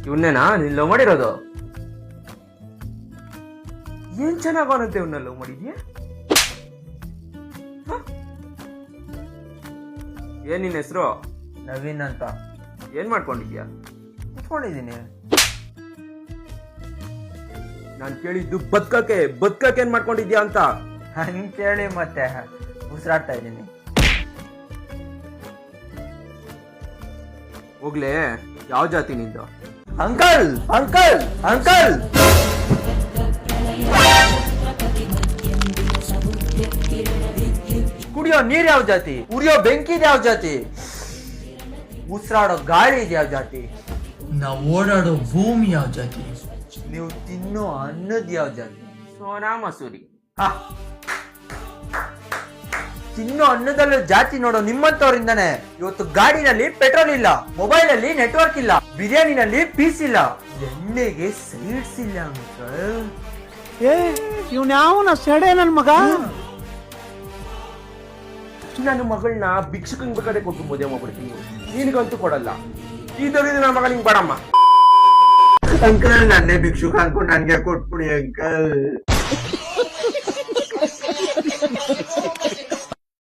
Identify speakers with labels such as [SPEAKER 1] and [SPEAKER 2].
[SPEAKER 1] ಇವನ್ನೇನಾ ನೀನ್ ಲವ್ ಮಾಡಿರೋದು? ಏನ್ ಚೆನ್ನಾಗವನಂತೆ ಇವನ್ನ ಲವ್ ಮಾಡಿದ್ಯಾ? ಏನ್ ನಿನ್ ಹೆಸರು?
[SPEAKER 2] ನವೀನ್ ಅಂತ.
[SPEAKER 1] ಏನ್ ಮಾಡ್ಕೊಂಡಿದ್ಯಾ?
[SPEAKER 2] ಕುತ್ಕೊಂಡಿದೀನಿ.
[SPEAKER 1] ನಾನ್ ಕೇಳಿದ್ದು ಬದ್ಕಕ್ಕೆ ಏನ್ ಮಾಡ್ಕೊಂಡಿದ್ಯಾ ಅಂತ.
[SPEAKER 2] ಹಂಗ್ ಕೇಳಿ ಮತ್ತೆ ಉಸಿರಾಡ್ತಾ ಇದ್ದೀನಿ.
[SPEAKER 1] ಹೋಗ್ಲೇ, ಯಾವ ಜಾತಿ ನಿಂದು?
[SPEAKER 2] ಅಂಕಲ್ ಅಂಕಲ್ ಅಂಕಲ್, ಕುಡಿಯೋ ನೀರ್ ಯಾವ ಜಾತಿ? ಉರಿಯೋ ಬೆಂಕಿ ಯಾವ ಜಾತಿ? ಉಸಿರಾಡೋ ಗಾಳಿ ಯಾವ ಜಾತಿ?
[SPEAKER 3] ನಾವು ಓಡಾಡೋ ಭೂಮಿ ಯಾವ ಜಾತಿ?
[SPEAKER 2] ನೀವು ತಿನ್ನೋ ಅನ್ನದ ಯಾವ ಜಾತಿ?
[SPEAKER 1] ಸೋನಾ ಮಸೂರಿ.
[SPEAKER 2] ತಿನ್ನೋ ಅನ್ನದಲ್ಲೂ ಜಾತಿ ನೋಡೋ ನಿಮ್ಮಂತವರಿಂದಾನೆ ಇವತ್ತು ಗಾಡಿನಲ್ಲಿ ಪೆಟ್ರೋಲ್ ಇಲ್ಲ, ಮೊಬೈಲ್ ಅಲ್ಲಿ ನೆಟ್ವರ್ಕ್ ಇಲ್ಲ, ಬಿರಿಯಾನಿನಲ್ಲಿ ಪೀಸ್ ಇಲ್ಲ, ಎಣ್ಣೆಗೆ ಸೈಡ್ಸ್ ಇಲ್ಲ ಅಂಕಲ್.
[SPEAKER 4] ಇವ್ನ್ಯಾವನ ಸೆಡೆ ನನ್ ಮಗ?
[SPEAKER 1] ನನ್ನ ಮಗಳನ್ನ ಭಿಕ್ಷುಕಂಗ್ ಬೇಕಾದ್ರೆ ಕೊಟ್ಟು ಮದುವೆ ಮಾಡ್ಬಿಡ್ತೀನಿ, ನಿನಗಂತೂ ಕೊಡಲ್ಲ. ಇದರಿಂದ ನನ್ನ ಮಗ ನಿಂಗೆ ಬೇಡಮ್ಮ.
[SPEAKER 2] ಅಂಕಲ್ ನನ್ನೇ ಭಿಕ್ಷುಕ ಅನ್ಕೊಂಡು ನನ್ಗೆ ಕೊಟ್ಬಿಡಿ ಅಂಕಲ್.